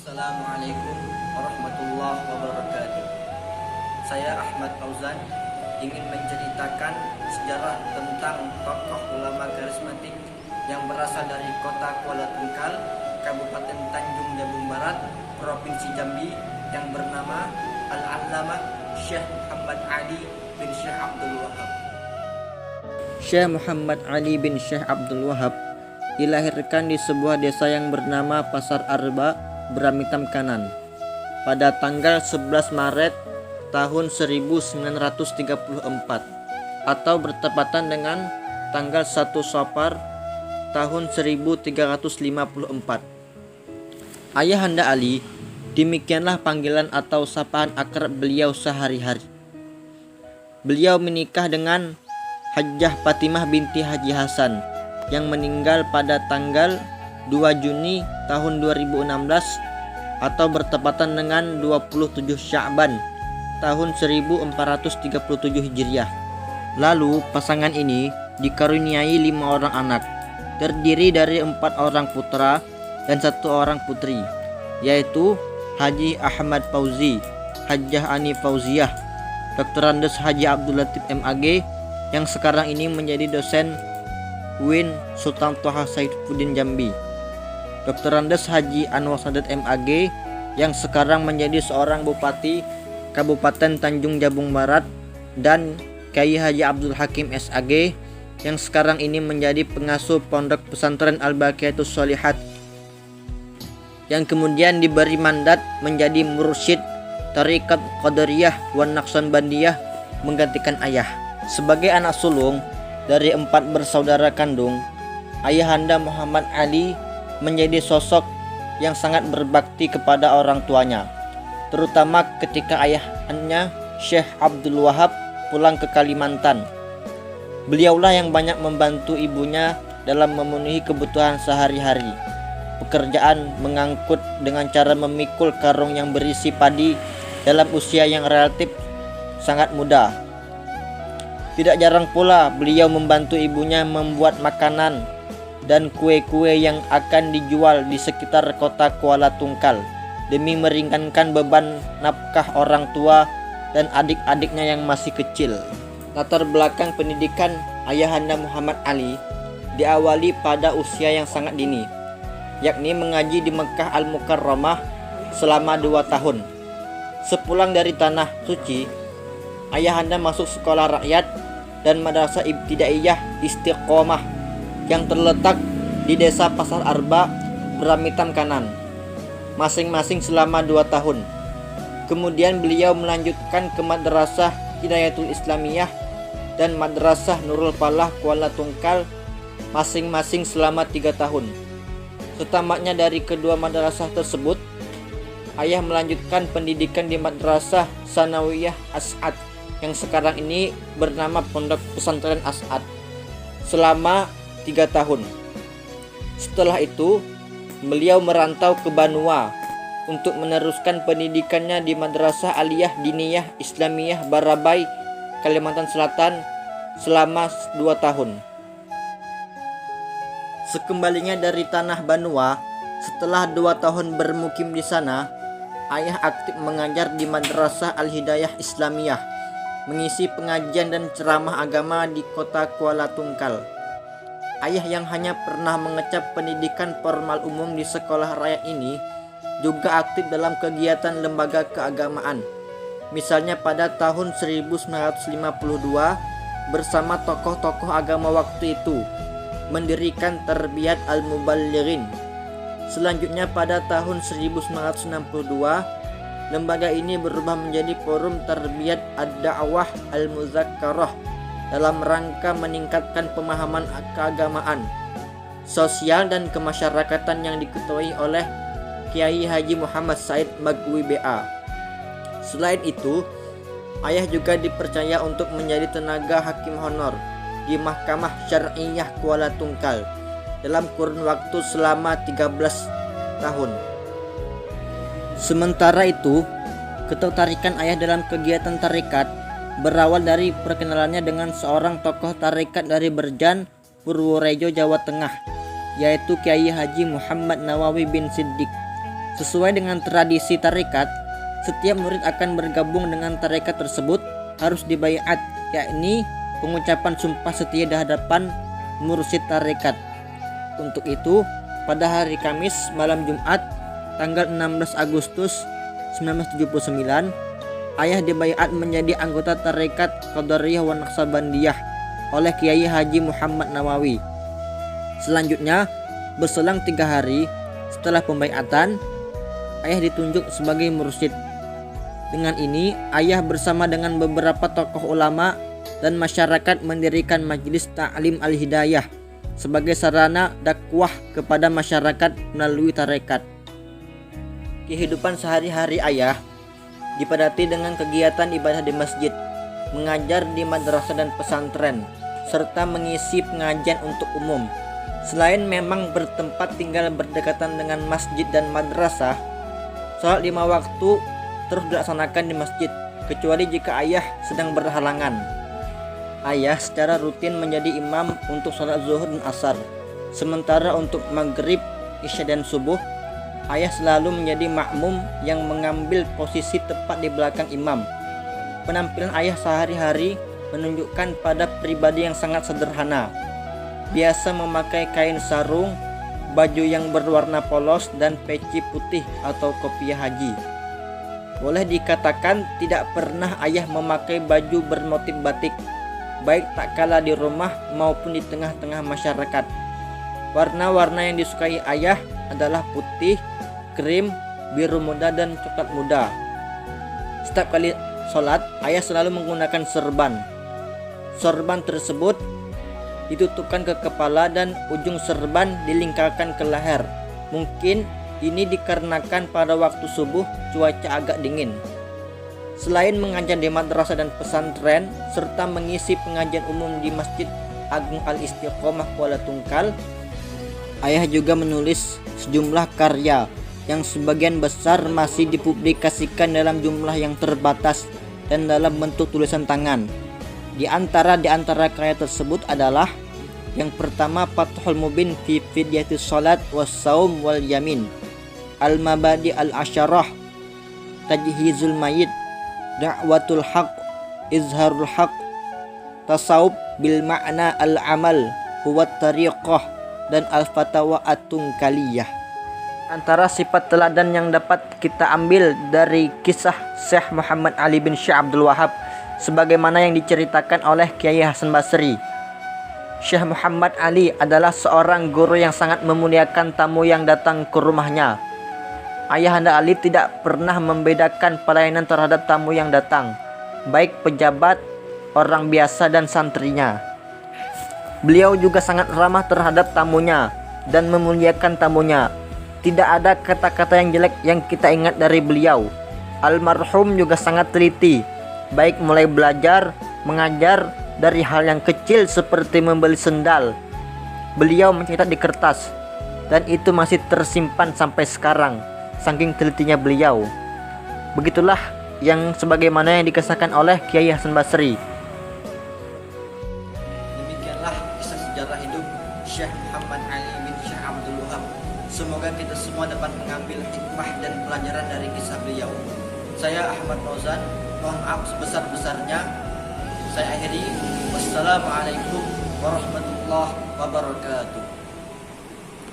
Assalamualaikum warahmatullahi wabarakatuh. Saya Ahmad Fauzan ingin menceritakan sejarah tentang tokoh ulama karismatik yang berasal dari kota Kuala Tungkal, Kabupaten Tanjung Jabung Barat, Provinsi Jambi, yang bernama Al-Allamah Syekh Muhammad Ali bin Syekh Abdul Wahab. Syekh Muhammad Ali bin Syekh Abdul Wahab dilahirkan di sebuah desa yang bernama Pasar Arba, Beramitam Kanan, pada tanggal 11 Maret tahun 1934 atau bertepatan dengan tanggal 1 Safar tahun 1354. Ayahanda Ali, demikianlah panggilan atau sapaan akrab beliau sehari-hari. Beliau menikah dengan Hajjah Fatimah binti Haji Hasan yang meninggal pada tanggal 2 Juni tahun 2016 atau bertepatan dengan 27 Sya'ban tahun 1437 Hijriah. Lalu pasangan ini dikaruniai 5 orang anak, terdiri dari 4 orang putra dan 1 orang putri, yaitu Haji Ahmad Fauzi, Hajjah Ani Fauziyah, Dr. Andes Haji Abdul Latif MAG yang sekarang ini menjadi dosen UIN Sultan Toha Saifuddin Jambi, Dr. Andes Haji Anwar Sadat MAG yang sekarang menjadi seorang Bupati Kabupaten Tanjung Jabung Barat, dan Kiai Haji Abdul Hakim SAG yang sekarang ini menjadi pengasuh Pondok Pesantren Al-Baqiyatus Sholihat, yang kemudian diberi mandat menjadi mursyid Tariqat Qadariyah wan Naqsabandiyah menggantikan ayah. Sebagai anak sulung dari 4 bersaudara kandung, ayahanda Muhammad Ali menjadi sosok yang sangat berbakti kepada orang tuanya, terutama ketika ayahnya Syekh Abdul Wahab pulang ke Kalimantan. Beliaulah yang banyak membantu ibunya dalam memenuhi kebutuhan sehari-hari. Pekerjaan mengangkut dengan cara memikul karung yang berisi padi dalam usia yang relatif sangat muda. Tidak jarang pula beliau membantu ibunya membuat makanan dan kue-kue yang akan dijual di sekitar kota Kuala Tungkal demi meringankan beban nafkah orang tua dan adik-adiknya yang masih kecil. Latar belakang pendidikan ayahanda Muhammad Ali diawali pada usia yang sangat dini, yakni mengaji di Mekah Al-Mukarramah selama 2 tahun. Sepulang dari Tanah Suci, ayahanda masuk sekolah rakyat dan madrasah ibtidaiyah Istiqomah yang terletak di desa Pasar Arba, Beramitam Kanan, masing-masing selama 2 tahun. Kemudian beliau melanjutkan ke Madrasah Hidayatul Islamiyah dan Madrasah Nurul Falah Kuala Tungkal masing-masing selama 3 tahun. Setamatnya dari kedua madrasah tersebut, ayah melanjutkan pendidikan di Madrasah Sanawiyah As'ad yang sekarang ini bernama Pondok Pesantren As'ad selama 3 tahun. Setelah itu, beliau merantau ke Banua untuk meneruskan pendidikannya di Madrasah Aliyah Diniyah Islamiyah Barabai, Kalimantan Selatan selama 2 tahun. Sekembalinya dari tanah Banua, setelah 2 tahun bermukim di sana, ayah aktif mengajar di Madrasah Al-Hidayah Islamiyah, mengisi pengajian dan ceramah agama di kota Kuala Tungkal. Ayah yang hanya pernah mengecap pendidikan formal umum di sekolah rakyat ini juga aktif dalam kegiatan lembaga keagamaan. Misalnya pada tahun 1952 bersama tokoh-tokoh agama waktu itu mendirikan Tarbiyat Al-Muballighin. Selanjutnya pada tahun 1962 lembaga ini berubah menjadi Forum Tarbiyat Ad-Da'wah Al-Muzakkarah dalam rangka meningkatkan pemahaman keagamaan, sosial dan kemasyarakatan yang diketuai oleh Kiai Haji Muhammad Said Magwi BA. Selain itu, ayah juga dipercaya untuk menjadi tenaga hakim honor di Mahkamah Syar'iyah Kuala Tungkal dalam kurun waktu selama 13 tahun. Sementara itu, ketertarikan ayah dalam kegiatan tarekat berawal dari perkenalannya dengan seorang tokoh tarekat dari Berjan, Purworejo, Jawa Tengah, yaitu Kiai Haji Muhammad Nawawi bin Siddiq. Sesuai dengan tradisi tarekat, setiap murid akan bergabung dengan tarekat tersebut harus dibaiat, yakni pengucapan sumpah setia di hadapan mursyid tarekat. Untuk itu, pada hari Kamis malam Jumat tanggal 16 Agustus 1979, ayah dibaiat menjadi anggota tarekat Qadariyah wa Naqsabandiyah oleh Kiai Haji Muhammad Nawawi. Selanjutnya, berselang 3 hari setelah pembaiatan, ayah ditunjuk sebagai mursyid. Dengan ini, ayah bersama dengan beberapa tokoh ulama dan masyarakat mendirikan Majelis Ta'lim Al-Hidayah sebagai sarana dakwah kepada masyarakat melalui tarekat. Kehidupan sehari-hari ayah dipadati dengan kegiatan ibadah di masjid, mengajar di madrasah dan pesantren, serta mengisi pengajian untuk umum. Selain memang bertempat tinggal berdekatan dengan masjid dan madrasah, sholat 5 waktu terus dilaksanakan di masjid, kecuali jika ayah sedang berhalangan. Ayah secara rutin menjadi imam untuk sholat zuhur dan asar. Sementara untuk maghrib, isya dan subuh, ayah selalu menjadi makmum yang mengambil posisi tepat di belakang imam. Penampilan ayah sehari-hari menunjukkan pada pribadi yang sangat sederhana. Biasa memakai kain sarung, baju yang berwarna polos, dan peci putih atau kopiah haji. Boleh dikatakan tidak pernah ayah memakai baju bermotif batik, baik tak kala di rumah maupun di tengah-tengah masyarakat. Warna-warna yang disukai ayah adalah putih, krim, biru muda, dan coklat muda. Setiap kali sholat, ayah selalu menggunakan serban. Sorban tersebut ditutupkan ke kepala dan ujung serban dilingkarkan ke leher. Mungkin ini dikarenakan pada waktu subuh cuaca agak dingin. Selain mengajar di madrasah dan pesantren serta mengisi pengajian umum di Masjid Agung Al-Istiqomah Kuala Tungkal, ayah juga menulis sejumlah karya yang sebagian besar masih dipublikasikan dalam jumlah yang terbatas dan dalam bentuk tulisan tangan. Di antara karya tersebut adalah yang pertama, Fathul Mubin fi Fidyatis Salat was Saum wal Yamin, Al-Mabadi Al-Asyarah, Tajhizul Mayit, Da'watul Haq, Izharul Haq, Tasawuf bil Ma'na Al-Amal, Huwat Tariqah, dan Al-Fatawa At-Tungkaliyah. Antara sifat teladan yang dapat kita ambil dari kisah Syekh Muhammad Ali bin Syekh Abdul Wahab sebagaimana yang diceritakan oleh Kiai Hasan Basri. Syekh Muhammad Ali adalah seorang guru yang sangat memuliakan tamu yang datang ke rumahnya. Ayahanda Ali tidak pernah membedakan pelayanan terhadap tamu yang datang, baik pejabat, orang biasa, dan santrinya. Beliau juga sangat ramah terhadap tamunya dan memuliakan tamunya. Tidak ada kata-kata yang jelek yang kita ingat dari beliau. Almarhum juga sangat teliti, baik mulai belajar, mengajar, dari hal yang kecil seperti membeli sendal. Beliau mencetak di kertas, dan itu masih tersimpan sampai sekarang, saking telitinya beliau. Begitulah yang sebagaimana yang dikisahkan oleh Kiai Hasan Basri. Demikianlah kisah sejarah hidup Syekh Muhammad Ali bin Syekh Abdul Wahab. Semoga kita semua dapat mengambil hikmah dan pelajaran dari kisah beliau. Saya Ahmad Fauzan, mohon maaf sebesar-besarnya. Saya akhiri. Wassalamualaikum warahmatullahi wabarakatuh.